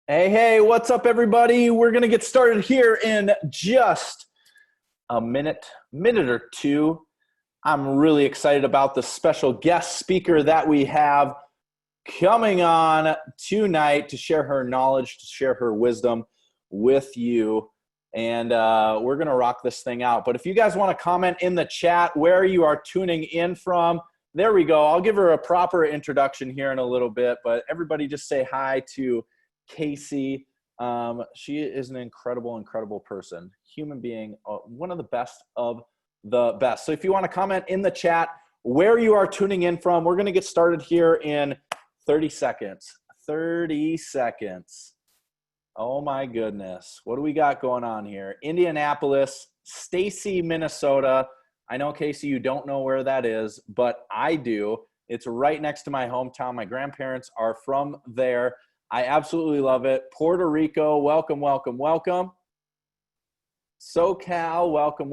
Hey, what's up, everybody? We're going to get started here in just a minute or two. I'm really excited about the special guest speaker that we have coming on tonight to share her knowledge, to share her wisdom with you. And we're going to rock this thing out. But if you guys want to comment in the chat where you are tuning in from, there we go. I'll give her a proper introduction here in a little bit. But everybody just say hi to Casey. She is an incredible person, human being, one of the best of the best. So if you want to comment in the chat where you are tuning in from, we're going to get started here in 30 seconds. 30 seconds. Oh my goodness. What do we got going on here? Indianapolis, Stacy, Minnesota. I know, Casey, you don't know where that is, but I do. It's right next to my hometown. My grandparents are from there. I absolutely love it. Puerto Rico, welcome. SoCal, welcome.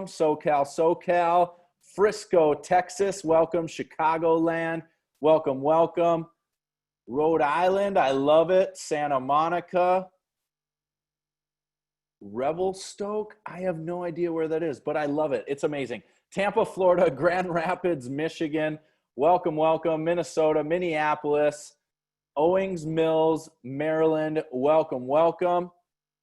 SoCal. Frisco, Texas, welcome. Chicagoland, welcome. Rhode Island, I love it. Santa Monica. Revelstoke, I have no idea where that is, but I love it. It's amazing. Tampa, Florida, Grand Rapids, Michigan, welcome. Minnesota, Minneapolis, Owings Mills, Maryland, welcome.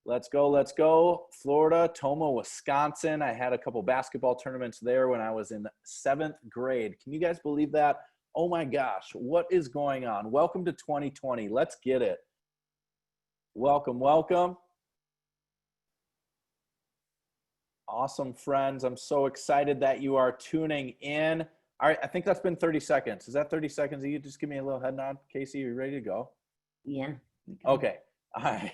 Let's go. Florida, Toma, Wisconsin. I had a couple basketball tournaments there when I was in 7th grade. Can you guys believe that? Oh my gosh, what is going on? Welcome to 2020. Let's get it. Welcome. Awesome, friends. I'm so excited that you are tuning in. All right, I think that's been 30 seconds. Is that 30 seconds? You just give me a little head nod. Casey, are you ready to go? Yeah. Okay. All right.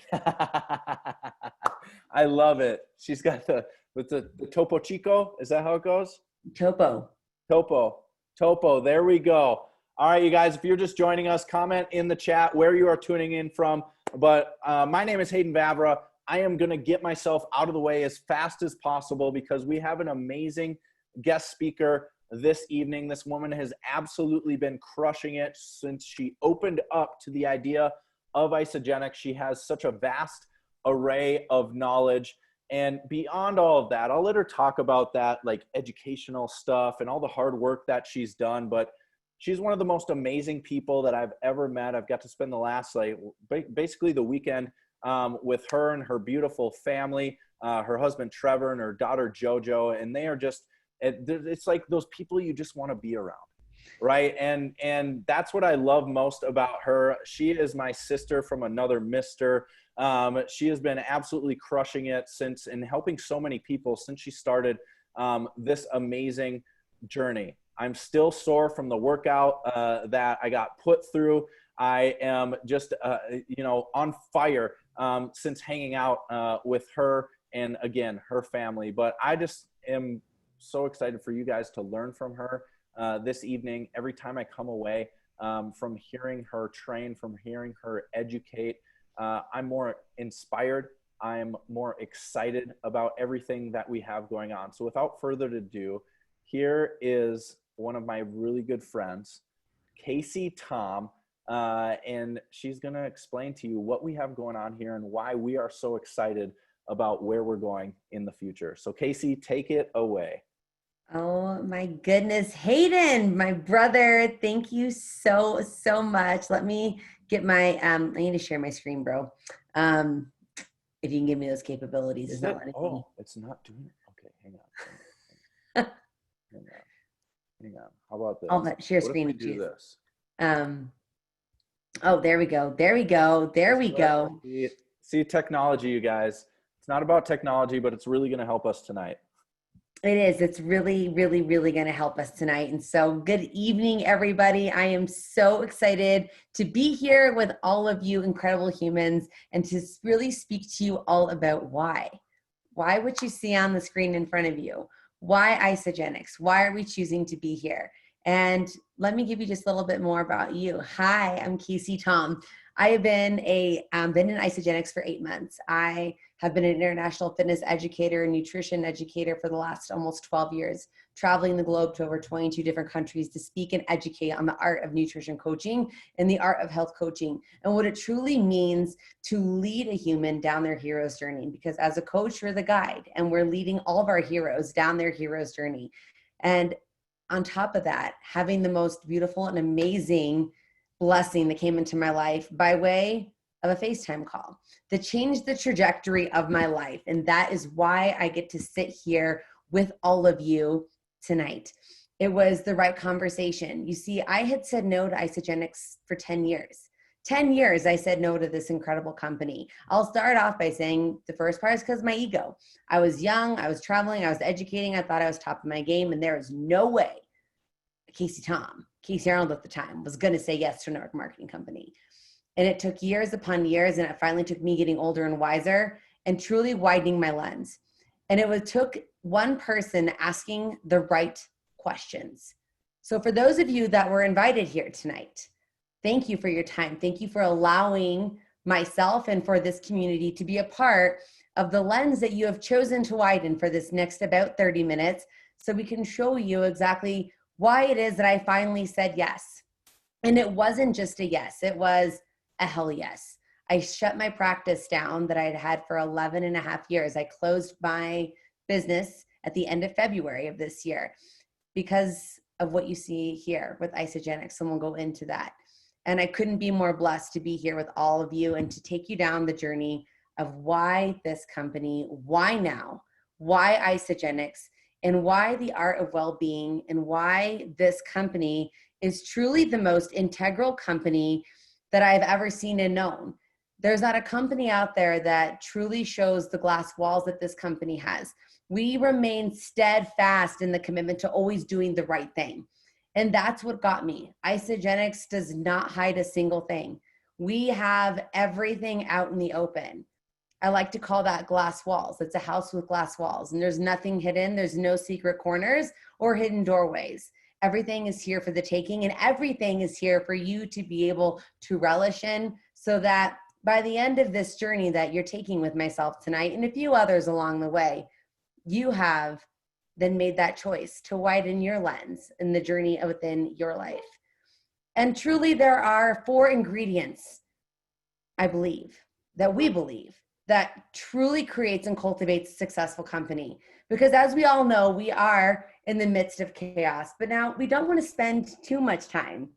I love it. She's got the Topo Chico. Is that how it goes? Topo. There we go. All right, you guys, if you're just joining us, comment in the chat where you are tuning in from. But my name is Hayden Vavra. I am going to get myself out of the way as fast as possible because we have an amazing guest speaker this evening. This woman has absolutely been crushing it since she opened up to the idea of Isagenix. She has such a vast array of knowledge. And beyond all of that, I'll let her talk about that, like educational stuff and all the hard work that she's done. But she's one of the most amazing people that I've ever met. I've got to spend the last, basically the weekend with her and her beautiful family, her husband Trevor and her daughter JoJo, and they are just, it's like those people you just want to be around, right? And that's what I love most about her. She is my sister from another mister. She has been absolutely crushing it since, and helping so many people since she started this amazing journey. I'm still sore from the workout that I got put through. I am just, on fire since hanging out with her and, again, her family. But I just am so excited for you guys to learn from her this evening. Every time I come away from hearing her train, from hearing her educate, I'm more inspired. I'm more excited about everything that we have going on. So without further ado, here is one of my really good friends, Casey Tom. And she's going to explain to you what we have going on here and why we are so excited about where we're going in the future. So Casey, take it away. Oh my goodness. Hayden, my brother, thank you so much. Let me get my, I need to share my screen, bro. If you can give me those capabilities. It's not letting me. It's not doing it. Okay, hang on. Hang on. How about this? I'll share what screen. If we do this? Oh, there we go. See, technology, you guys. It's not about technology, but it's really going to help us tonight. It is. It's really going to help us tonight. And so good evening, everybody. I am so excited to be here with all of you incredible humans and to really speak to you all about why. Why what you see on the screen in front of you? Why Isagenix? Why are we choosing to be here? And let me give you just a little bit more about you. Hi, I'm Casey Tom. I have been been in Isogenics for 8 months. I have been an international fitness educator and nutrition educator for the last almost 12 years, traveling the globe to over 22 different countries to speak and educate on the art of nutrition coaching and the art of health coaching and what it truly means to lead a human down their hero's journey. Because as a coach, we're the guide and we're leading all of our heroes down their hero's journey. And on top of that, having the most beautiful and amazing blessing that came into my life by way of a FaceTime call that changed the trajectory of my life. And that is why I get to sit here with all of you tonight. It was the right conversation. You see, I had said no to Isogenics for 10 years. 10 years I said no to this incredible company. I'll start off by saying the first part is because of my ego. I was young, I was traveling, I was educating, I thought I was top of my game, and there is no way Casey Arnold at the time was going to say yes to a network marketing company. And it took years upon years, and it finally took me getting older and wiser and truly widening my lens. And it took one person asking the right questions. So for those of you that were invited here tonight, thank you for your time. Thank you for allowing myself and for this community to be a part of the lens that you have chosen to widen for this next about 30 minutes, so we can show you exactly why it is that I finally said yes. And it wasn't just a yes, it was a hell yes. I shut my practice down that I had had for 11 and a half years. I closed my business at the end of February of this year because of what you see here with Isogenics, and we'll go into that. And I couldn't be more blessed to be here with all of you and to take you down the journey of why this company, why now, why Isogenics, and why the art of well-being, and why this company is truly the most integral company that I've ever seen and known. There's not a company out there that truly shows the glass walls that this company has. We remain steadfast in the commitment to always doing the right thing. And that's what got me. Isogenics does not hide a single thing. We have everything out in the open. I like to call that glass walls. It's a house with glass walls, and there's nothing hidden. There's no secret corners or hidden doorways. Everything is here for the taking, and everything is here for you to be able to relish in, so that by the end of this journey that you're taking with myself tonight and a few others along the way, you have then made that choice to widen your lens in the journey within your life. And truly, there are 4 ingredients, I believe, that we believe, that truly creates and cultivates a successful company. Because as we all know, we are in the midst of chaos. But now we don't want to spend too much time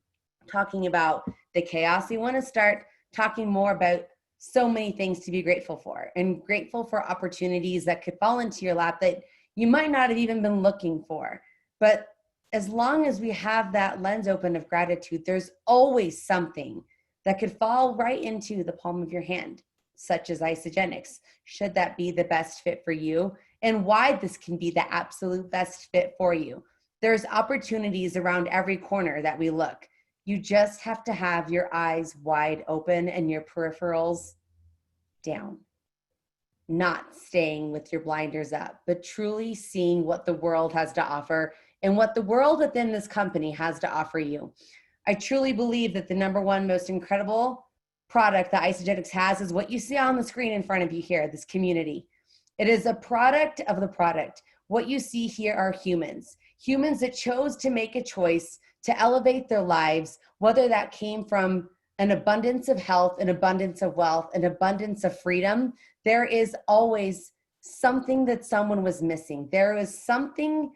talking about the chaos. We want to start talking more about so many things to be grateful for, and grateful for opportunities that could fall into your lap that you might not have even been looking for. But as long as we have that lens open of gratitude, there's always something that could fall right into the palm of your hand, such as Isogenics, should that be the best fit for you, and why this can be the absolute best fit for you. There's opportunities around every corner that we look. You just have to have your eyes wide open and your peripherals down. Not staying with your blinders up, but truly seeing what the world has to offer and what the world within this company has to offer you. I truly believe that the number one most incredible product that Isogenics has is what you see on the screen in front of you here, this community. It is a product of the product. What you see here are humans that chose to make a choice to elevate their lives, whether that came from an abundance of health, an abundance of wealth, an abundance of freedom. There is always something that someone was missing. There is something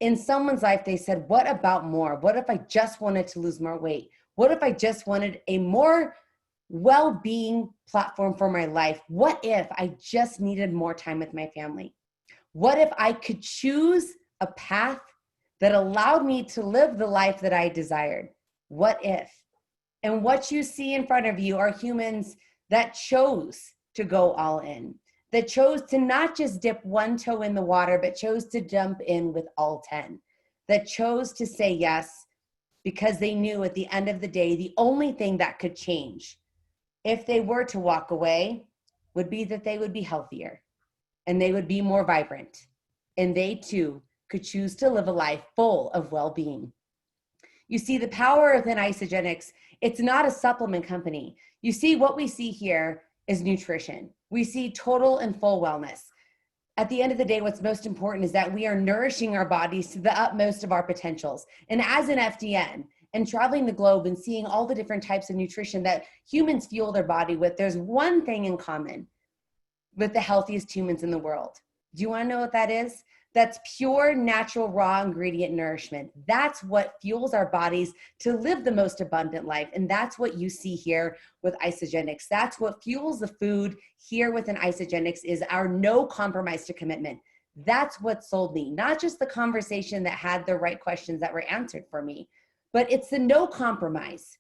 in someone's life. They said, what about more? What if I just wanted to lose more weight? What if I just wanted a more well-being platform for my life? What if I just needed more time with my family? What if I could choose a path that allowed me to live the life that I desired? What if? And what you see in front of you are humans that chose to go all in, that chose to not just dip one toe in the water, but chose to jump in with all 10, that chose to say yes because they knew at the end of the day, the only thing that could change if they were to walk away would be that they would be healthier and they would be more vibrant, and they too could choose to live a life full of well-being. You see the power within Isagenix. It's not a supplement company. You see what we see here is nutrition. We see total and full wellness. At the end of the day, what's most important is that we are nourishing our bodies to the utmost of our potentials. And as an FDN and traveling the globe and seeing all the different types of nutrition that humans fuel their body with, there's one thing in common with the healthiest humans in the world. Do you want to know what that is? That's pure, natural, raw ingredient nourishment. That's what fuels our bodies to live the most abundant life. And that's what you see here with Isagenix. That's what fuels the food here within Isagenix is our no compromise to commitment. That's what sold me, not just the conversation that had the right questions that were answered for me, but it's the no compromise.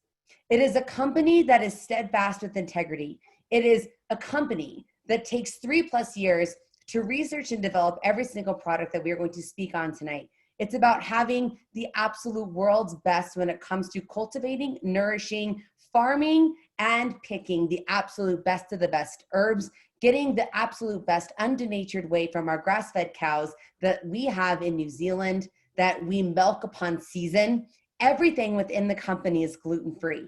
It is a company that is steadfast with integrity. It is a company that takes 3+ years to research and develop every single product that we are going to speak on tonight. It's about having the absolute world's best when it comes to cultivating, nourishing, farming, and picking the absolute best of the best herbs, getting the absolute best undenatured whey from our grass-fed cows that we have in New Zealand, that we milk upon season. Everything within the company is gluten-free.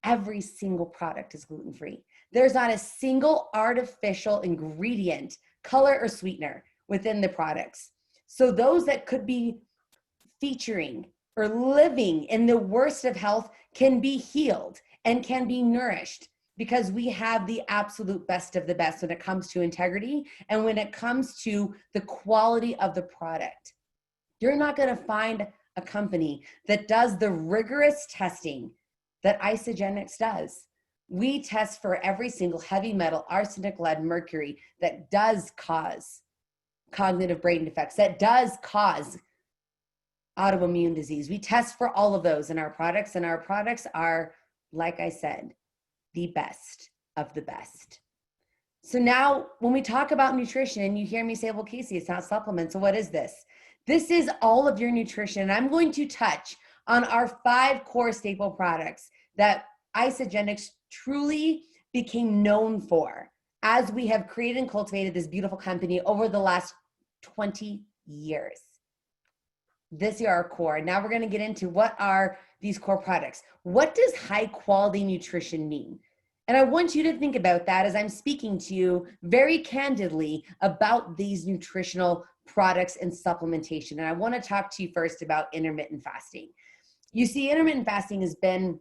Every single product is gluten-free. There's not a single artificial ingredient, color, or sweetener within the products. So those that could be featuring or living in the worst of health can be healed and can be nourished because we have the absolute best of the best when it comes to integrity and when it comes to the quality of the product. You're not going to find a company that does the rigorous testing that Isagenix does. We test for every single heavy metal, arsenic, lead, mercury that does cause cognitive brain defects, that does cause autoimmune disease. We test for all of those in our products, and our products are, like I said, the best of the best. So now when we talk about nutrition, you hear me say, well, Casey, it's not supplements. So what is this? This is all of your nutrition. And I'm going to touch on our 5 core staple products that Isagenix truly became known for as we have created and cultivated this beautiful company over the last 20 years. This is our core. Now we're going to get into what are these core products. What does high quality nutrition mean? And I want you to think about that as I'm speaking to you very candidly about these nutritional products and supplementation. And I want to talk to you first about intermittent fasting. You see, intermittent fasting has been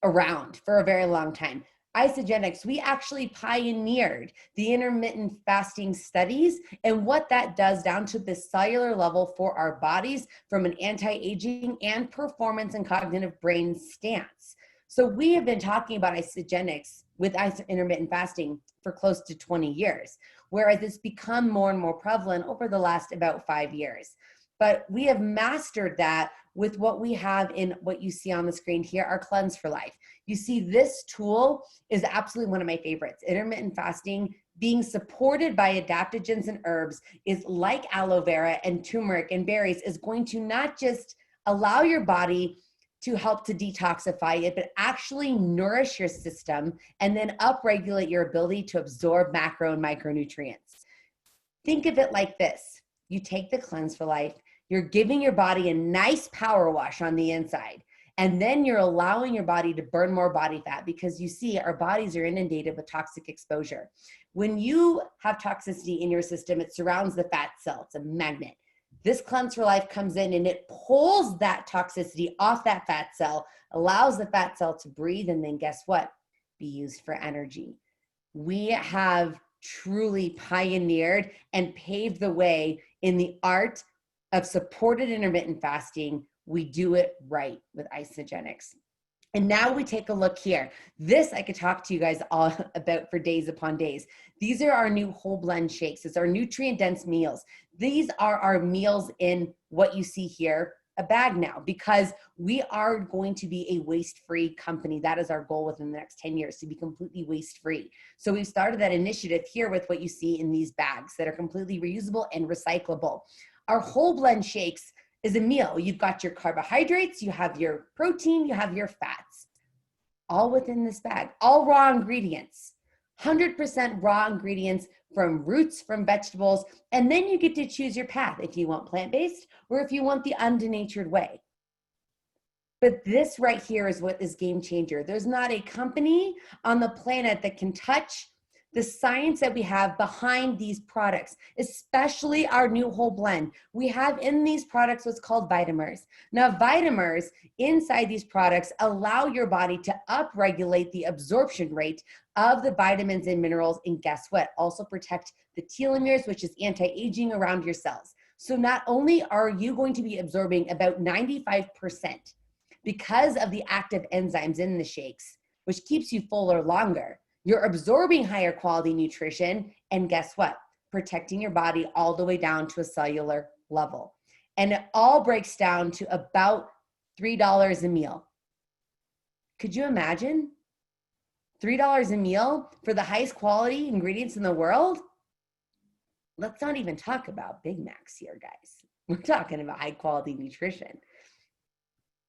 around for a very long time. Isagenix, we actually pioneered the intermittent fasting studies and what that does down to the cellular level for our bodies from an anti-aging and performance and cognitive brain stance. So we have been talking about Isagenix with intermittent fasting for close to 20 years, whereas it's become more and more prevalent over the last about 5 years. But we have mastered that with what we have in what you see on the screen here, our Cleanse for Life. You see, this tool is absolutely one of my favorites. Intermittent fasting, being supported by adaptogens and herbs, is like aloe vera and turmeric and berries, is going to not just allow your body to help to detoxify it, but actually nourish your system and then upregulate your ability to absorb macro and micronutrients. Think of it like this. You take the Cleanse for Life, you're giving your body a nice power wash on the inside, and then you're allowing your body to burn more body fat because you see our bodies are inundated with toxic exposure. When you have toxicity in your system, it surrounds the fat cell. It's a magnet. This Cleanse for Life comes in and it pulls that toxicity off that fat cell, allows the fat cell to breathe, and then guess what? Be used for energy. We have truly pioneered and paved the way in the art of supported intermittent fasting. We do it right with Isagenix. And now we take a look here. This I could talk to you guys all about for days upon days. These are our new whole blend shakes. It's our nutrient dense meals. These are our meals in what you see here, a bag now, because we are going to be a waste-free company. That is our goal within the next 10 years, to be completely waste-free. So we've started that initiative here with what you see in these bags that are completely reusable and recyclable. Our whole blend shakes is a meal. You've got your carbohydrates, you have your protein, you have your fats, all within this bag, all raw ingredients, 100% raw ingredients from roots, from vegetables, and then you get to choose your path if you want plant-based or if you want the undenatured way. But this right here is what is game changer. There's not a company on the planet that can touch the science that we have behind these products, especially our new whole blend. We have in these products what's called vitamins. Now, vitamins inside these products allow your body to upregulate the absorption rate of the vitamins and minerals. And guess what? Also protect the telomeres, which is anti-aging around your cells. So not only are you going to be absorbing about 95% because of the active enzymes in the shakes, which keeps you fuller longer, you're absorbing higher quality nutrition, and guess what? Protecting your body all the way down to a cellular level. And it all breaks down to about $3 a meal. Could you imagine? $3 a meal for the highest quality ingredients in the world? Let's not even talk about Big Macs here, guys. We're talking about high quality nutrition.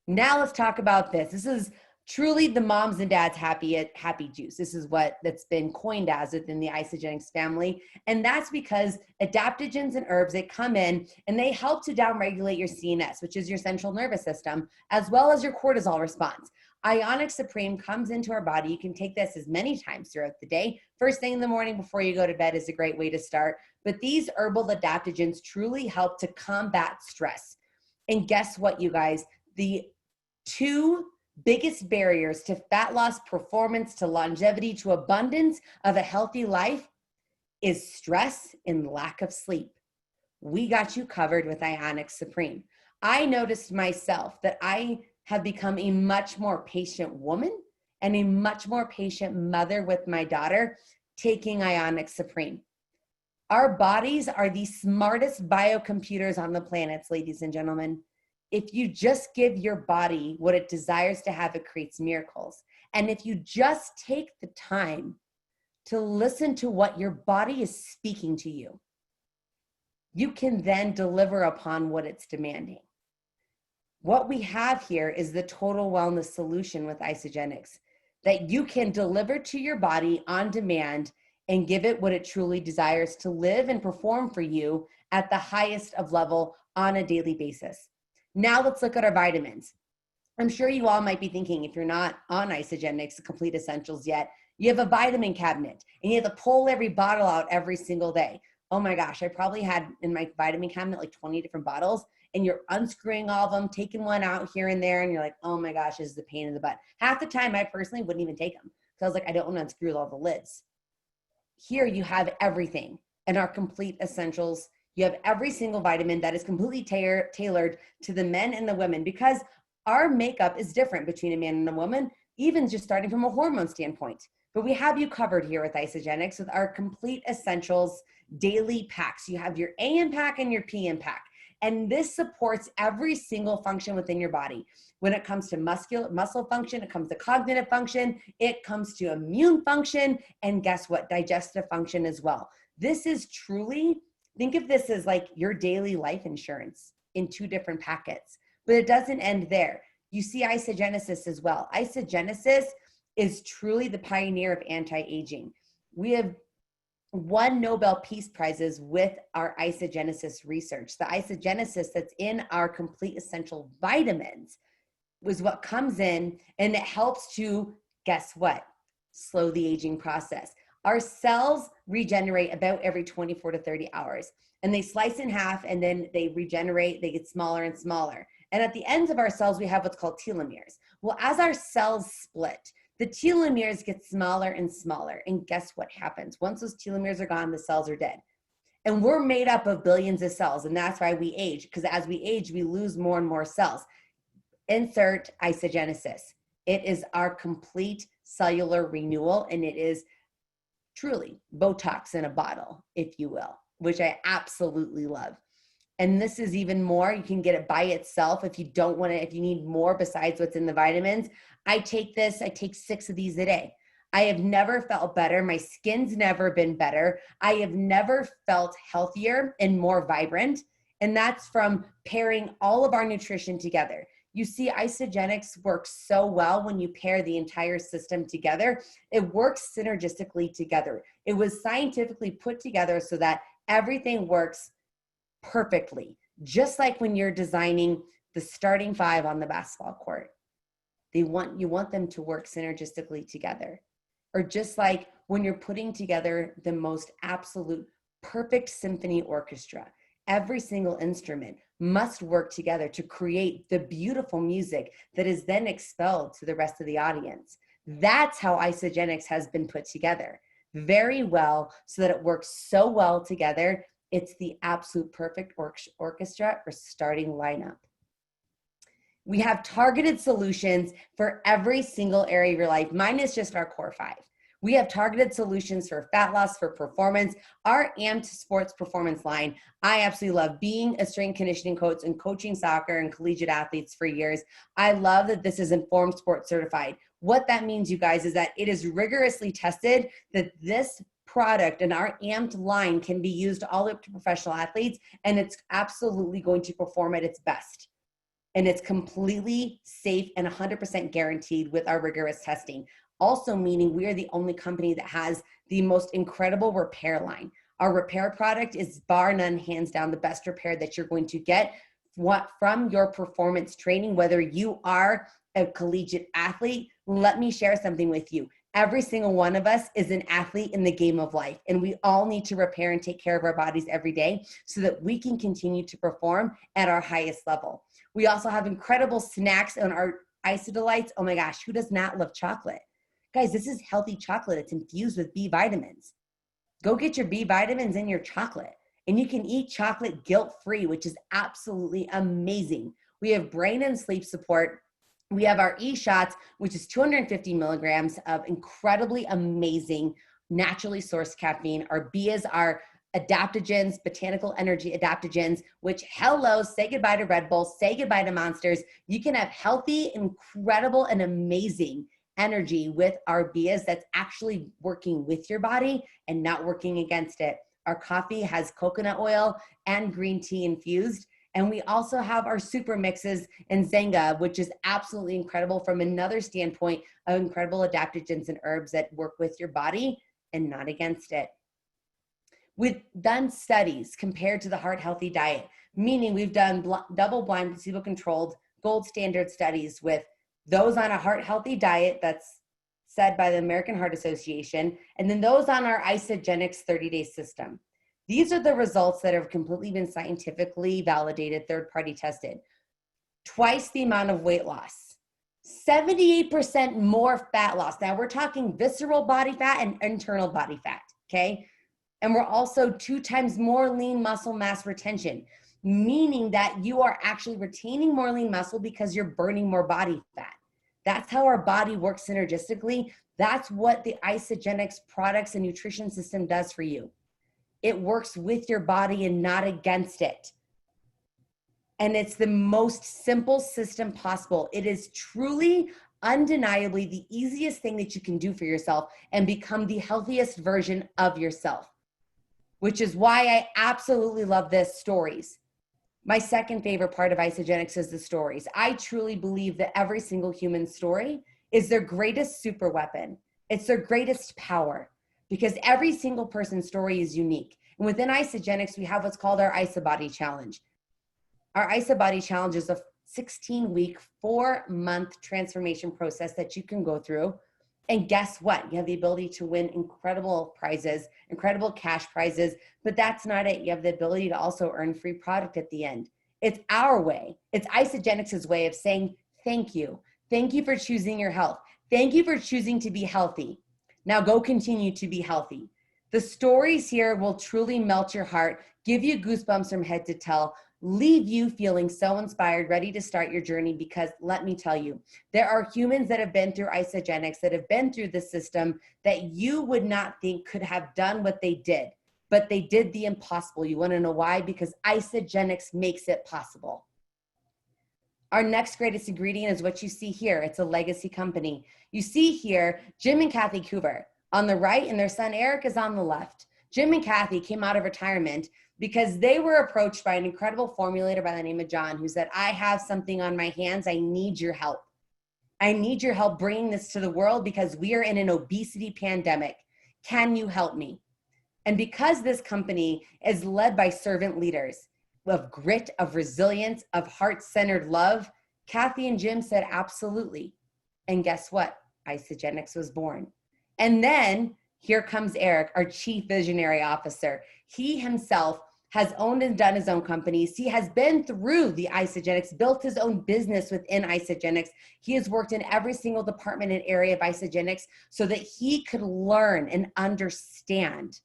Now let's talk about this. This is truly the moms and dads happy juice. This is what that's been coined as within the Isagenix family. And that's because adaptogens and herbs, they come in and they help to downregulate your CNS, which is your central nervous system, as well as your cortisol response. Ionic Supreme comes into our body. You can take this as many times throughout the day. First thing in the morning before you go to bed is a great way to start. But these herbal adaptogens truly help to combat stress. And guess what, you guys? The two biggest barriers to fat loss, performance, to longevity, to abundance of a healthy life is stress and lack of sleep. We got you covered with Ionic Supreme. I noticed myself that I have become a much more patient woman and a much more patient mother with my daughter taking Ionic Supreme. Our bodies are the smartest biocomputers on the planet, ladies and gentlemen. If you just give your body what it desires to have, it creates miracles. And if you just take the time to listen to what your body is speaking to you, you can then deliver upon what it's demanding. What we have here is the total wellness solution with Isagenix, that you can deliver to your body on demand and give it what it truly desires to live and perform for you at the highest of level on a daily basis. Now let's look at our vitamins. I'm sure you all might be thinking, if you're not on Isagenix Complete Essentials yet, you have a vitamin cabinet and you have to pull every bottle out every single day. Oh my gosh, I probably had in my vitamin cabinet like 20 different bottles, and you're unscrewing all of them, taking one out here and there, and you're like, oh my gosh, this is the pain in the butt. Half the time I personally wouldn't even take them because I was like, I don't want to unscrew all the lids. Here you have everything in our Complete Essentials. You have every single vitamin that is completely tailored to the men and the women, because our makeup is different between a man and a woman, even just starting from a hormone standpoint. But we have you covered here with Isagenix with our Complete Essentials daily packs. You have your AM pack and your PM pack. And this supports every single function within your body. When it comes to muscle function, it comes to cognitive function, it comes to immune function, and guess what? Digestive function as well. This is truly, think of this as like your daily life insurance in 2 different packets. But it doesn't end there. You see Isagenesis as well. Isagenesis is truly the pioneer of anti-aging. We have won Nobel Peace Prizes with our Isagenesis research. The Isagenesis that's in our Complete Essential vitamins was what comes in, and it helps to, guess what? Slow the aging process. Our cells regenerate about every 24 to 30 hours, and they slice in half, and then they regenerate, they get smaller and smaller. And at the ends of our cells, we have what's called telomeres. Well, as our cells split, the telomeres get smaller and smaller. And guess what happens? Once those telomeres are gone, the cells are dead. And we're made up of billions of cells. And that's why we age, because as we age, we lose more and more cells. Insert Isagenesis. It is our complete cellular renewal. And it is truly Botox in a bottle, if you will, which I absolutely love. And this is even more. You can get it by itself if you don't want to, if you need more besides what's in the vitamins. I take 6 of these a day. I have never felt better. My skin's never been better. I have never felt healthier and more vibrant. And that's from pairing all of our nutrition together. You see, Isagenix works so well when you pair the entire system together. It works synergistically together. It was scientifically put together so that everything works perfectly, just like when you're designing the starting 5 on the basketball court. You want them to work synergistically together. Or just like when you're putting together the most absolute perfect symphony orchestra, every single instrument must work together to create the beautiful music that is then expelled to the rest of the audience. That's how Isagenix has been put together very well, so that it works so well together. It's the absolute perfect orchestra or starting lineup. We have targeted solutions for every single area of your life. Mine is just our core 5. We have targeted solutions for fat loss, for performance. Our Amped Sports Performance line, I absolutely love. Being a strength conditioning coach and coaching soccer and collegiate athletes for years, I love that this is Informed Sports certified. What that means, you guys, is that it is rigorously tested that this product and our Amped line can be used all up to professional athletes, and it's absolutely going to perform at its best. And it's completely safe and 100% guaranteed with our rigorous testing. Also meaning we are the only company that has the most incredible repair line. Our repair product is bar none, hands down, the best repair that you're going to get from your performance training, whether you are a collegiate athlete. Let me share something with you. Every single one of us is an athlete in the game of life, and we all need to repair and take care of our bodies every day so that we can continue to perform at our highest level. We also have incredible snacks on our Isodelites. Oh my gosh, who does not love chocolate? Guys, this is healthy chocolate. It's infused with B vitamins. Go get your B vitamins in your chocolate, and you can eat chocolate guilt-free, which is absolutely amazing. We have brain and sleep support. We have our E-shots, which is 250 milligrams of incredibly amazing, naturally sourced caffeine. Our Bias are adaptogens, botanical energy adaptogens, which, hello, say goodbye to Red Bull, say goodbye to Monsters. You can have healthy, incredible, and amazing energy with our Bias that's actually working with your body and not working against it. Our coffee has coconut oil and green tea infused. And we also have our super mixes and Zenga, which is absolutely incredible from another standpoint of incredible adaptogens and herbs that work with your body and not against it. We've done studies compared to the Heart Healthy Diet, meaning we've done double-blind, placebo-controlled, gold standard studies with those on a heart healthy diet that's said by the American Heart Association, and then those on our Isagenix 30-day system. These are the results that have completely been scientifically validated, third-party tested. Twice the amount of weight loss, 78% more fat loss. Now we're talking visceral body fat and internal body fat, okay? And we're also 2 times more lean muscle mass retention, meaning that you are actually retaining more lean muscle because you're burning more body fat. That's how our body works synergistically. That's what the Isagenix products and nutrition system does for you. It works with your body and not against it. And it's the most simple system possible. It is truly, undeniably the easiest thing that you can do for yourself and become the healthiest version of yourself, which is why I absolutely love this, stories. My second favorite part of Isagenix is the stories. I truly believe that every single human story is their greatest super weapon. It's their greatest power, because every single person's story is unique. And within Isagenix, we have what's called our IsaBody Challenge. Our IsaBody Challenge is a 16-week, 4-month transformation process that you can go through. And guess what? You have the ability to win incredible prizes, incredible cash prizes, but that's not it. You have the ability to also earn free product at the end. It's our way. It's Isagenix's way of saying thank you. Thank you for choosing your health. Thank you for choosing to be healthy. Now go continue to be healthy. The stories here will truly melt your heart, give you goosebumps from head to toe, leave you feeling so inspired, ready to start your journey, because let me tell you, there are humans that have been through Isagenix, that have been through the system that you would not think could have done what they did, but they did the impossible. You want to know why? Because Isagenix makes it possible. Our next greatest ingredient is what you see here. It's a legacy company. You see here, Jim and Kathy Coover on the right, and their son Eric is on the left. Jim and Kathy came out of retirement because they were approached by an incredible formulator by the name of John, who said, I have something on my hands. I need your help. I need your help bringing this to the world because we are in an obesity pandemic. Can you help me? And because this company is led by servant leaders of grit, of resilience, of heart-centered love, Kathy and Jim said, absolutely. And guess what? Isogenics was born. And then here comes Eric, our chief visionary officer. He himself has owned and done his own companies. He has been through the Isogenics, built his own business within Isogenics. He has worked in every single department and area of Isogenics so that he could learn and understand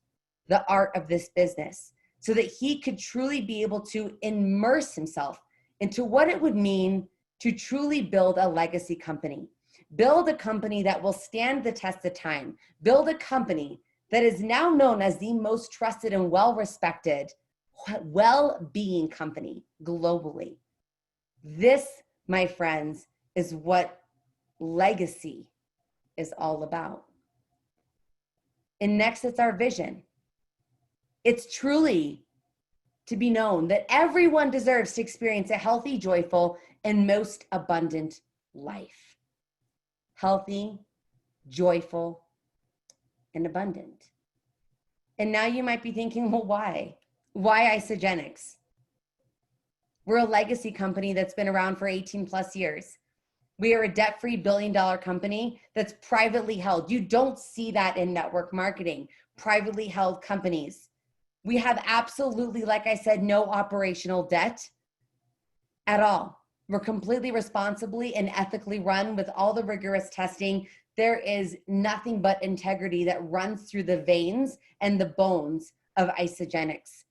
the art of this business, so that he could truly be able to immerse himself into what it would mean to truly build a legacy company. Build a company that will stand the test of time. Build a company that is now known as the most trusted and well-respected well-being company globally. This, my friends, is what legacy is all about. And next, it's our vision. It's truly to be known that everyone deserves to experience a healthy, joyful, and most abundant life. Healthy, joyful, and abundant. And now you might be thinking, well, why? Why Isogenics? We're a legacy company that's been around for 18 plus years. We are a debt-free billion-dollar company that's privately held. You don't see that in network marketing, privately held companies. We have absolutely, like I said, no operational debt at all. We're completely responsibly and ethically run with all the rigorous testing. There is nothing but integrity that runs through the veins and the bones of Isogenics.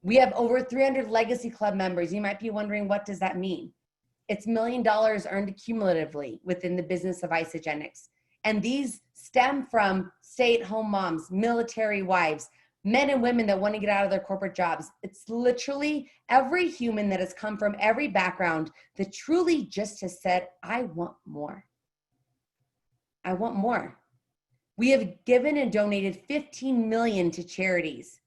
We have over 300 Legacy Club members. You might be wondering, what does that mean? It's $1 million earned cumulatively within the business of Isogenics. And these stem from stay-at-home moms, military wives, men and women that want to get out of their corporate jobs. It's literally every human that has come from every background that truly just has said, I want more. I want more. We have given and donated 15 million to charities.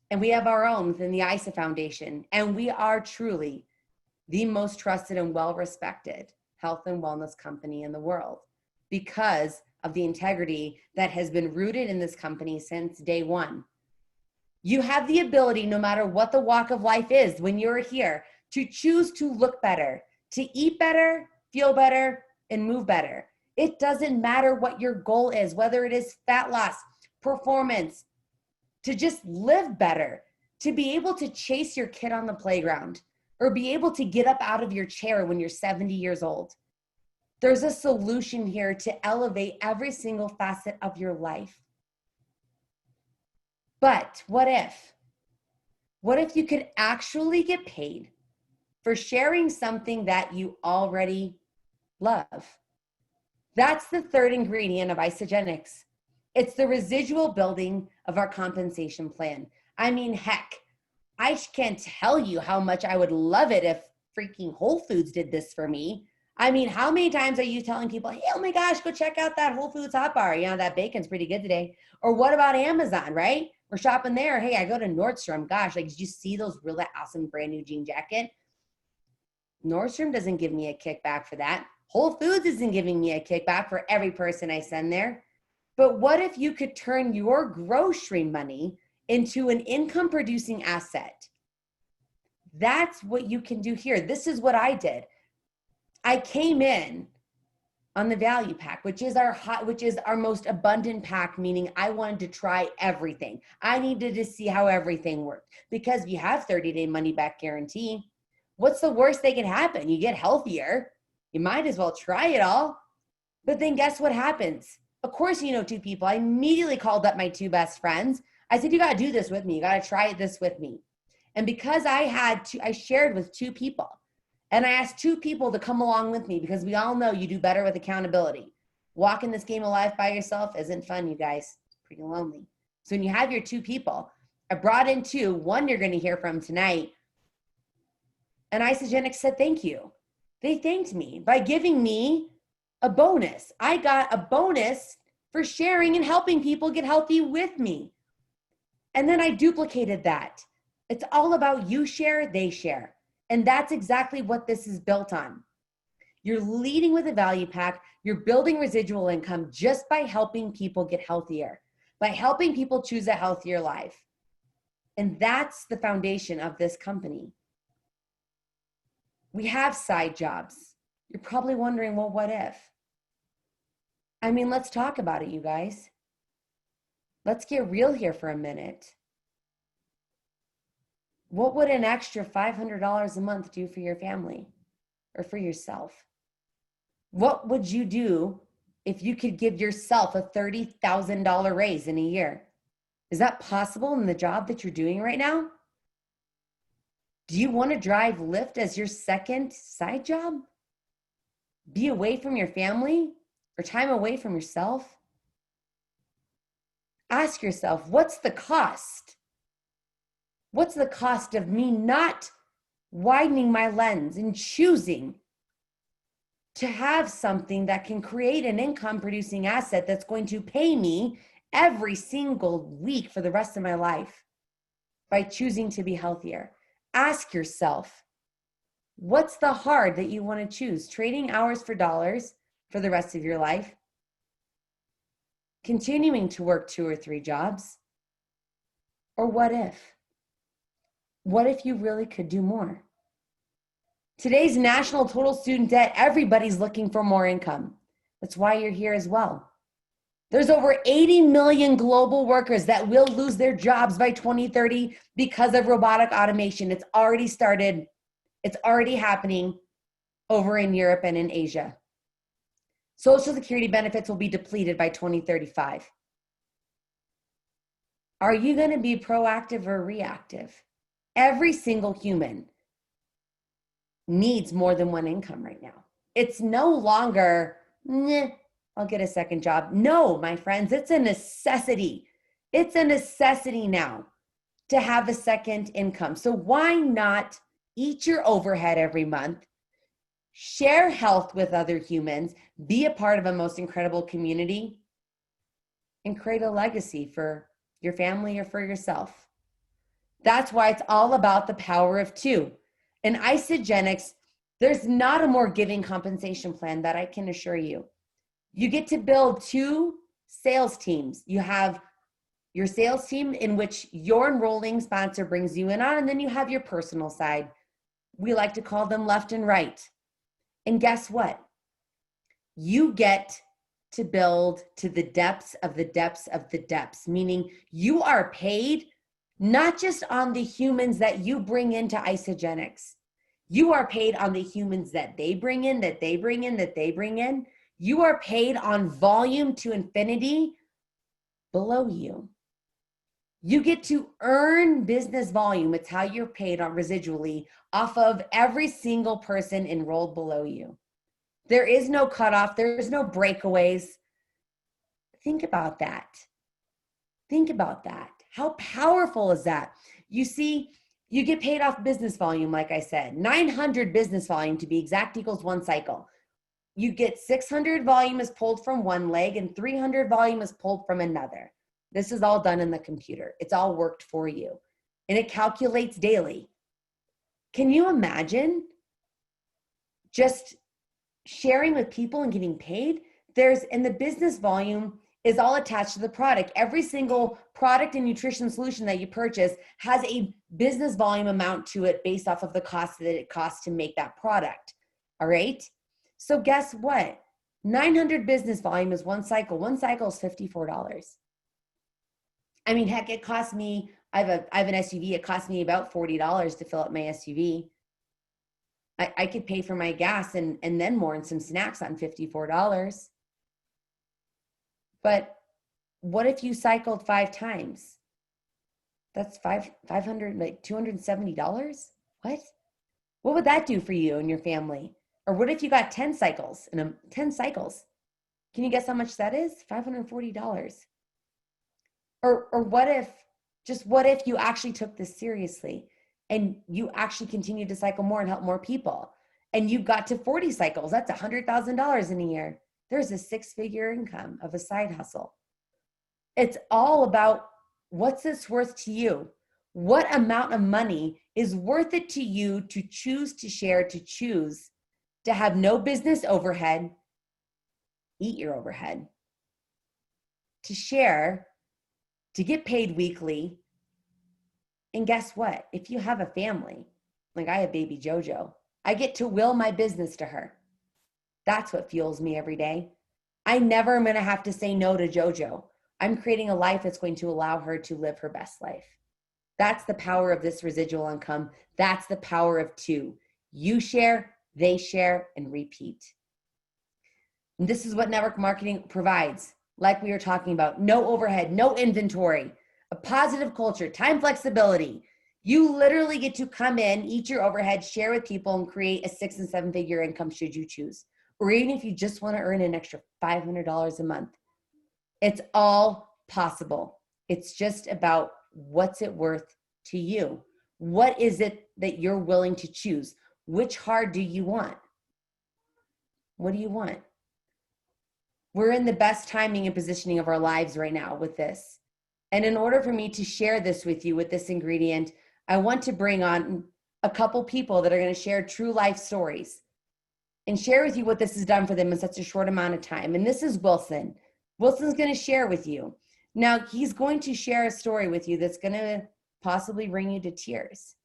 And we have our own within the ISA Foundation. And we are truly the most trusted and well-respected health and wellness company in the world because of the integrity that has been rooted in this company since day one. You have the ability, no matter what the walk of life is, when you're here, to choose to look better, to eat better, feel better, and move better. It doesn't matter what your goal is, whether it is fat loss, performance, to just live better, to be able to chase your kid on the playground, or be able to get up out of your chair when you're 70 years old. There's a solution here to elevate every single facet of your life. But what if? What if you could actually get paid for sharing something that you already love? That's the third ingredient of Isogenics. It's the residual building of our compensation plan. I mean, heck, I can't tell you how much I would love it if freaking Whole Foods did this for me. I mean, how many times are you telling people, hey, oh my gosh, go check out that Whole Foods hot bar. You know, that bacon's pretty good today. Or what about Amazon, right? We're shopping there. Hey, I go to Nordstrom. Gosh, like, did you see those really awesome brand new jean jacket? Nordstrom doesn't give me a kickback for that. Whole Foods isn't giving me a kickback for every person I send there. But what if you could turn your grocery money into an income producing asset? That's what you can do here. This is what I did. I came in on the value pack, which is our most abundant pack, meaning I wanted to try everything. I needed to see how everything worked because you have 30-day money back guarantee. What's the worst that can happen? You get healthier. You might as well try it all. But then guess what happens? Of course, you know, two people. I immediately called up my two best friends. I said, you got to do this with me. You got to try this with me. And because I shared with two people. And I asked two people to come along with me because we all know you do better with accountability. Walking this game of life by yourself isn't fun, you guys. It's pretty lonely. So when you have your two people, I brought in two. One you're going to hear from tonight. And Isogenics said thank you. They thanked me by giving me a bonus. I got a bonus for sharing and helping people get healthy with me. And then I duplicated that. It's all about you share, they share. And that's exactly what this is built on. You're leading with a value pack. You're building residual income just by helping people get healthier, by helping people choose a healthier life. And that's the foundation of this company. We have side jobs. You're probably wondering, well, what if? I mean, let's talk about it, you guys. Let's get real here for a minute. What would an extra $500 a month do for your family or for yourself? What would you do if you could give yourself a $30,000 raise in a year? Is that possible in the job that you're doing right now? Do you want to drive Lyft as your second side job? Be away from your family or time away from yourself? Ask yourself, what's the cost? What's the cost of me not widening my lens and choosing to have something that can create an income producing asset that's going to pay me every single week for the rest of my life by choosing to be healthier? Ask yourself, what's the hard that you want to choose? Trading hours for dollars for the rest of your life? Continuing to work 2 or 3 jobs? Or what if? What if you really could do more? Today's national total student debt, everybody's looking for more income. That's why you're here as well. There's over 80 million global workers that will lose their jobs by 2030 because of robotic automation. It's already started. It's already happening over in Europe and in Asia. Social Security benefits will be depleted by 2035. Are you going to be proactive or reactive? Every single human needs more than one income right now. It's no longer, I'll get a second job. No, my friends, it's a necessity. It's a necessity now to have a second income. So why not eat your overhead every month, share health with other humans, be a part of a most incredible community, and create a legacy for your family or for yourself? That's why it's all about the power of 2. In Isogenics, there's not a more giving compensation plan that I can assure you. You get to build 2 sales teams. You have your sales team in which your enrolling sponsor brings you in on, and then you have your personal side. We like to call them left and right. And guess what? You get to build to the depths of the depths of the depths, meaning you are paid not just on the humans that you bring into Isogenics. You are paid on the humans that they bring in, that they bring in, that they bring in. You are paid on volume to infinity below you. You get to earn business volume. It's how you're paid on residually off of every single person enrolled below you. There is no cutoff. There's no breakaways. Think about that. Think about that. How powerful is that? You see, you get paid off business volume, like I said. 900 business volume to be exact equals 1 cycle. You get 600 volume is pulled from one leg and 300 volume is pulled from another. This is all done in the computer. It's all worked for you. And it calculates daily. Can you imagine just sharing with people and getting paid? And the business volume is all attached to the product. Every single product and nutrition solution that you purchase has a business volume amount to it based off of the cost that it costs to make that product. All right? So guess what? 900 business volume is 1 cycle. 1 cycle is $54. I mean, heck, it costs me, I have an SUV. It costs me about $40 to fill up my SUV. I could pay for my gas and then more and some snacks on $54. But what if you cycled 5 times? That's $500, like $270. What would that do for you and your family? Or what if you got 10 cycles 10 cycles? Can you guess how much that is? $540. Or what if you actually took this seriously and you actually continued to cycle more and help more people and you got to 40 cycles? That's $100,000 in a year. There's a 6-figure income of a side hustle. It's all about what's this worth to you? What amount of money is worth it to you to choose to share, to choose to have no business overhead, eat your overhead, to share, to get paid weekly. And guess what? If you have a family, like I have baby JoJo, I get to will my business to her. That's what fuels me every day. I never am going to have to say no to JoJo. I'm creating a life that's going to allow her to live her best life. That's the power of this residual income. That's the power of two. You share, they share, and repeat. And this is what network marketing provides. Like we were talking about, no overhead, no inventory, a positive culture, time flexibility. You literally get to come in, eat your overhead, share with people, and create a 6 and 7 figure income should you choose. Or even if you just want to earn an extra $500 a month. It's all possible. It's just about what's it worth to you. What is it that you're willing to choose? Which hard do you want? What do you want? We're in the best timing and positioning of our lives right now with this. And in order for me to share this with you with this ingredient, I want to bring on a couple people that are going to share true life stories and share with you what this has done for them in such a short amount of time. And this is Wilson. Wilson's going to share with you. Now, he's going to share a story with you that's going to possibly bring you to tears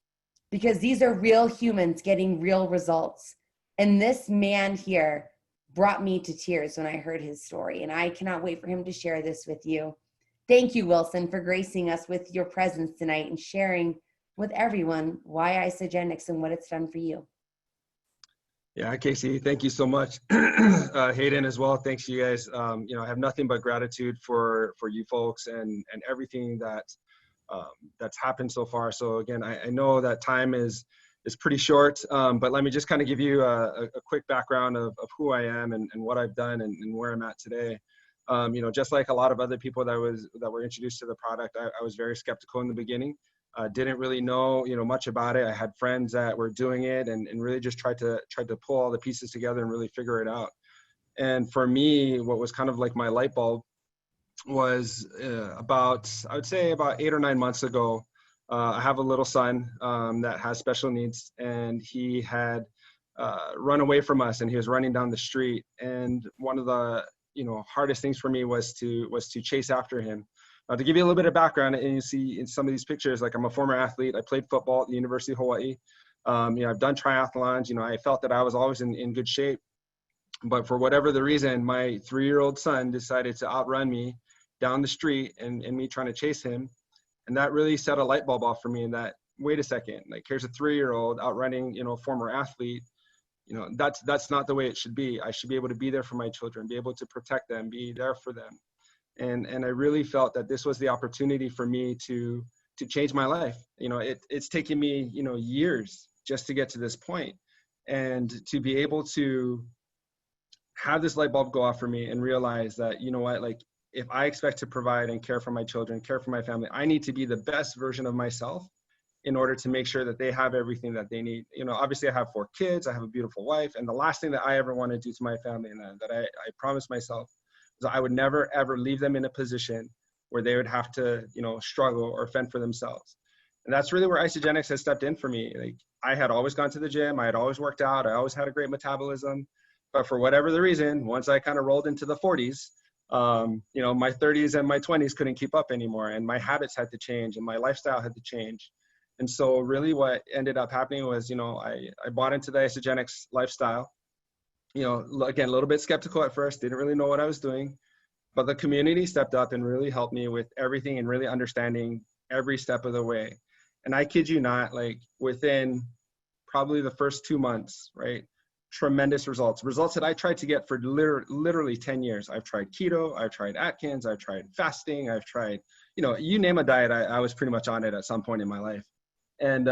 because these are real humans getting real results. And this man here brought me to tears when I heard his story, and I cannot wait for him to share this with you. Thank you, Wilson, for gracing us with your presence tonight and sharing with everyone why Isagenix and what it's done for you. Yeah, Casey, thank you so much. Hayden as well. Thanks you guys. I have nothing but gratitude for you folks and everything that that's happened so far. So again, I know that time is pretty short, but let me just kind of give you a quick background of who I am and what I've done and where I'm at today. Just like a lot of other people that were introduced to the product, I was very skeptical in the beginning. Didn't really know much about it. I had friends that were doing it and really just tried to pull all the pieces together and really figure it out. And for me, what was kind of like my light bulb was I would say about 8 or 9 months ago. I have a little son that has special needs, and he had run away from us, and he was running down the street. And one of the hardest things for me was to chase after him. To give you a little bit of background, and you see in some of these pictures, like I'm a former athlete. I played football at the University of Hawaii. I've done triathlons. I felt that I was always in good shape. But for whatever the reason, my 3-year-old son decided to outrun me down the street and me trying to chase him. And that really set a light bulb off for me, in that, wait a second, like here's a 3-year-old outrunning, a former athlete. That's not the way it should be. I should be able to be there for my children, be able to protect them, be there for them. And I really felt that this was the opportunity for me to change my life. It's taken me, years just to get to this point, and to be able to have this light bulb go off for me and realize that, like, if I expect to provide and care for my children, care for my family, I need to be the best version of myself in order to make sure that they have everything that they need. Obviously I have 4 kids, I have a beautiful wife, and the last thing that I ever want to do to my family, and that I promised myself, was I would never ever leave them in a position where they would have to, struggle or fend for themselves. And that's really where Isagenix has stepped in for me. Like, I had always gone to the gym, I had always worked out, I always had a great metabolism, but for whatever the reason, once I kind of rolled into the 40s, my 30s and my 20s couldn't keep up anymore, and my habits had to change and my lifestyle had to change. And so really what ended up happening was, I bought into the Isagenix lifestyle. Again, a little bit skeptical at first, didn't really know what I was doing, but the community stepped up and really helped me with everything and really understanding every step of the way. And I kid you not, like within probably the first 2 months, right? Tremendous results that I tried to get for literally 10 years. I've tried keto, I've tried Atkins, I've tried fasting, I've tried, you name a diet, I was pretty much on it at some point in my life. And,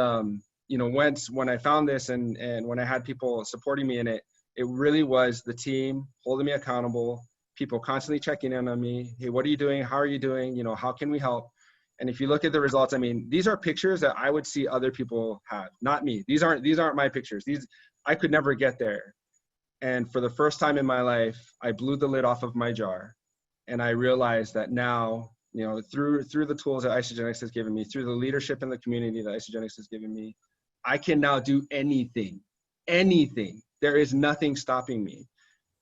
when I found this and when I had people supporting me in it, it really was the team holding me accountable, people constantly checking in on me. Hey, what are you doing? How are you doing? How can we help? And if you look at the results, I mean, these are pictures that I would see other people have, not me. These aren't my pictures. I could never get there. And for the first time in my life, I blew the lid off of my jar. And I realized that now, through the tools that Isagenix has given me, through the leadership in the community that Isagenix has given me, I can now do anything. There is nothing stopping me.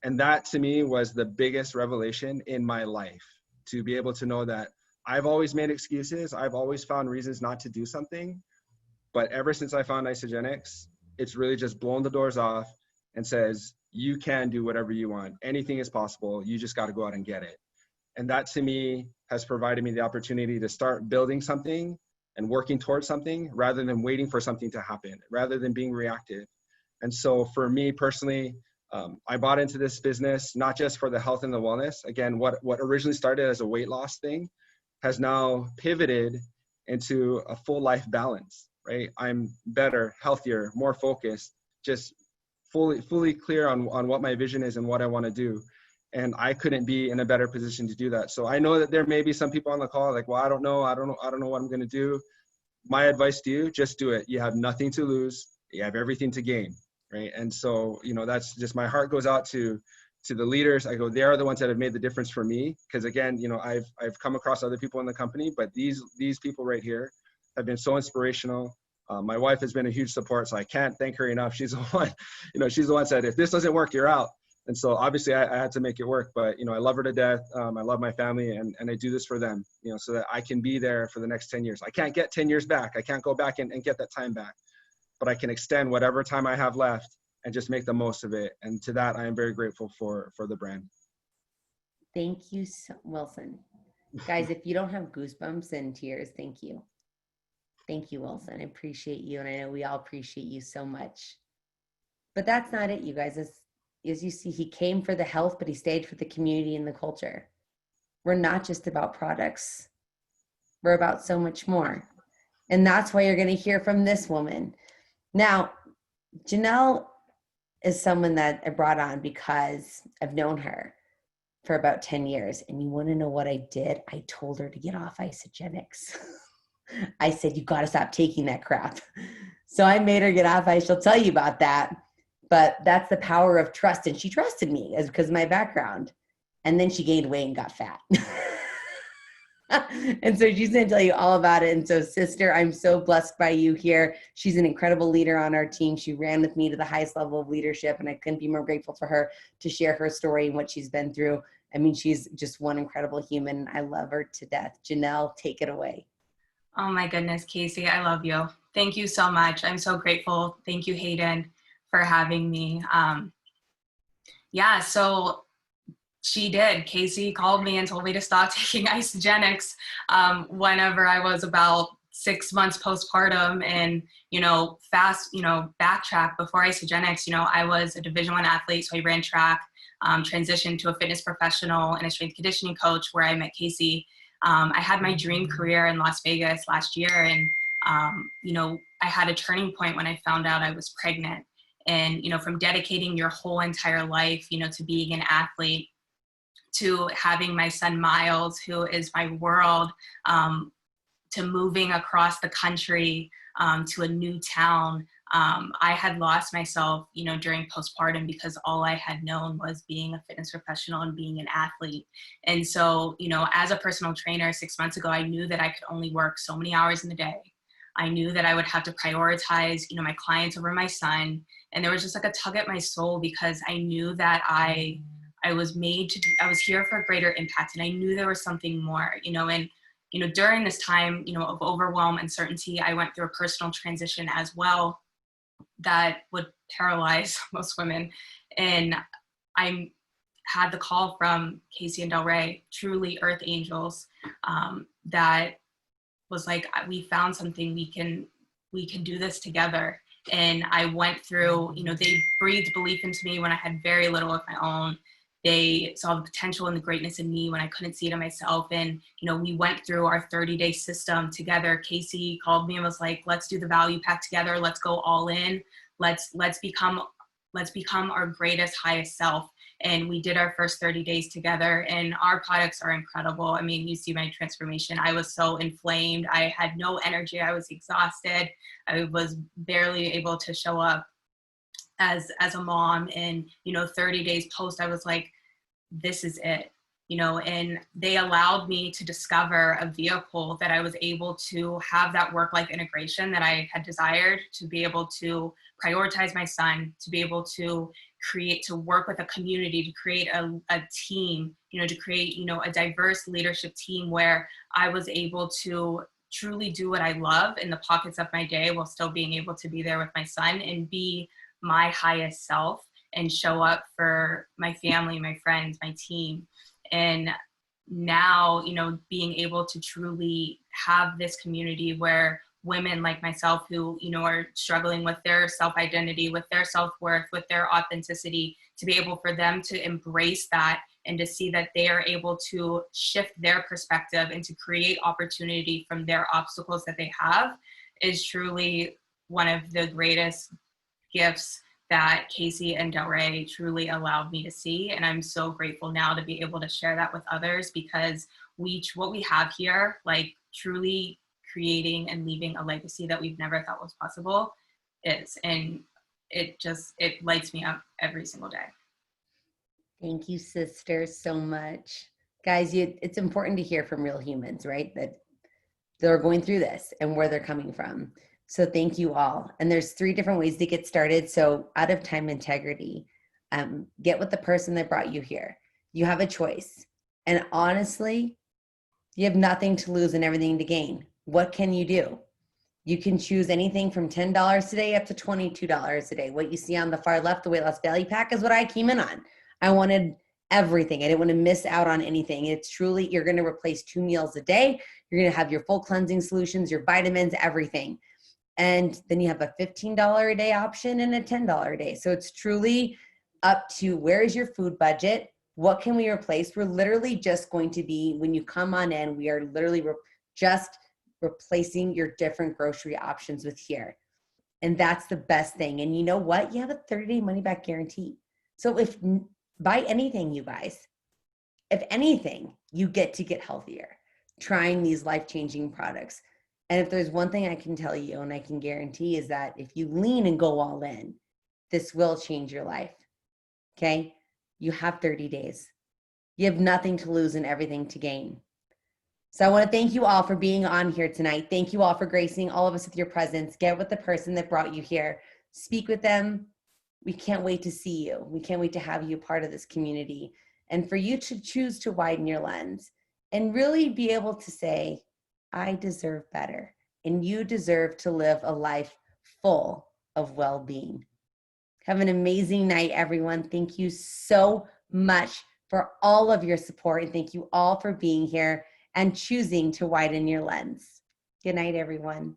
And that to me was the biggest revelation in my life, to be able to know that I've always made excuses. I've always found reasons not to do something. But ever since I found Isagenix, it's really just blown the doors off and says, you can do whatever you want. Anything is possible. You just got to go out and get it. And that to me has provided me the opportunity to start building something and working towards something rather than waiting for something to happen, rather than being reactive. And so for me personally, I bought into this business, not just for the health and the wellness. Again, what originally started as a weight loss thing has now pivoted into a full life balance, right? I'm better, healthier, more focused, just fully clear on what my vision is and what I want to do. And I couldn't be in a better position to do that. So I know that there may be some people on the call like, well, I don't know what I'm going to do. My advice to you, just do it. You have nothing to lose. You have everything to gain, right? And so, that's just, my heart goes out to the leaders. I go, they are the ones that have made the difference for me. Because again, I've come across other people in the company, but these people right here have been so inspirational. My wife has been a huge support, so I can't thank her enough. She's the one, she's the one said, if this doesn't work, you're out. And so obviously I had to make it work, but I love her to death. I love my family, and I do this for them, so that I can be there for the next 10 years. I can't get 10 years back. I can't go back and get that time back, but I can extend whatever time I have left and just make the most of it. And to that, I am very grateful for the brand. Thank you, Wilson. Guys, if you don't have goosebumps and tears, thank you. Thank you, Wilson. I appreciate you. And I know we all appreciate you so much. But that's not it, you guys. As you see, he came for the health, but he stayed for the community and the culture. We're not just about products. We're about so much more. And that's why you're going to hear from this woman. Now, Janelle is someone that I brought on because I've known her for about 10 years. And you want to know what I did? I told her to get off isogenics. I said, you got to stop taking that crap. So I made her get off. She'll tell you about that. But that's the power of trust. And she trusted me because of my background. And then she gained weight and got fat. And so she's going to tell you all about it. And so, sister, I'm so blessed by you here. She's an incredible leader on our team. She ran with me to the highest level of leadership. And I couldn't be more grateful for her to share her story and what she's been through. I mean, she's just one incredible human. I love her to death. Janelle, take it away. Oh my goodness, Casey, I love you. Thank you so much. I'm so grateful. Thank you, Hayden, for having me. So she did. Casey called me and told me to stop taking isogenics whenever I was about 6 months postpartum, and, backtrack before isogenics. I was a Division I athlete, so I ran track, transitioned to a fitness professional and a strength conditioning coach where I met Casey. I had my dream career in Las Vegas last year, and, I had a turning point when I found out I was pregnant. And, from dedicating your whole entire life, to being an athlete, to having my son Miles, who is my world, to moving across the country, to a new town. I had lost myself, during postpartum because all I had known was being a fitness professional and being an athlete. And so, as a personal trainer 6 months ago, I knew that I could only work so many hours in the day. I knew that I would have to prioritize, my clients over my son. And there was just like a tug at my soul because I knew that I was I was here for a greater impact. And I knew there was something more, and, during this time, of overwhelm, uncertainty, I went through a personal transition as well that would paralyze most women. And I had the call from Casey and Del Rey, truly earth angels, that was like, we found something, we can do this together. And I went through, they breathed belief into me when I had very little of my own. They saw the potential and the greatness in me when I couldn't see it in myself. And, we went through our 30-day system together. Casey called me and was like, let's do the value pack together. Let's go all in. Let's become our greatest, highest self. And we did our first 30 days together, and our products are incredible. I mean, you see my transformation. I was so inflamed. I had no energy. I was exhausted. I was barely able to show up as a mom. And, 30 days post, I was like, this is it, and they allowed me to discover a vehicle that I was able to have that work-life integration that I had desired, to be able to prioritize my son, to be able to work with a community, to create a team, to create, a diverse leadership team where I was able to truly do what I love in the pockets of my day while still being able to be there with my son and be my highest self. and show up for my family, my friends, my team. And now, you know, being able to truly have this community where women like myself who, you know, are struggling with their self-identity, with their self-worth, with their authenticity, to be able for them to embrace that and to see that they are able to shift their perspective and to create opportunity from their obstacles that they have is truly one of the greatest gifts that Casey and Delray truly allowed me to see. And I'm so grateful now to be able to share that with others, because what we have here, like truly creating and leaving a legacy that we've never thought was possible is, and it lights me up every single day. Thank you, sister, so much. Guys, it's important to hear from real humans, right? That they're going through this and where they're coming from. So thank you all. And there's 3 different ways to get started. So out of time integrity, get with the person that brought you here. You have a choice. And honestly, you have nothing to lose and everything to gain. What can you do? You can choose anything from $10 today up to $22 a day. What you see on the far left, the weight loss value pack, is what I came in on. I wanted everything. I didn't want to miss out on anything. It's truly, you're going to replace 2 meals a day. You're going to have your full cleansing solutions, your vitamins, everything. And then you have a $15 a day option and a $10 a day. So it's truly up to where is your food budget? What can we replace? We're literally just going to be, when you come on in, we are literally just replacing your different grocery options with here. And that's the best thing. And you know what? You have a 30-day money back guarantee. So if buy anything, you guys, if anything, you get to get healthier, trying these life-changing products. And if there's one thing I can tell you and I can guarantee is that if you lean and go all in, this will change your life. Okay? You have 30 days. You have nothing to lose and everything to gain. So I want to thank you all for being on here tonight. Thank you all for gracing all of us with your presence. Get with the person that brought you here. Speak with them. We can't wait to see you. We can't wait to have you part of this community and for you to choose to widen your lens and really be able to say, I deserve better, and you deserve to live a life full of well-being. Have an amazing night, everyone. Thank you so much for all of your support, and thank you all for being here and choosing to widen your lens. Good night, everyone.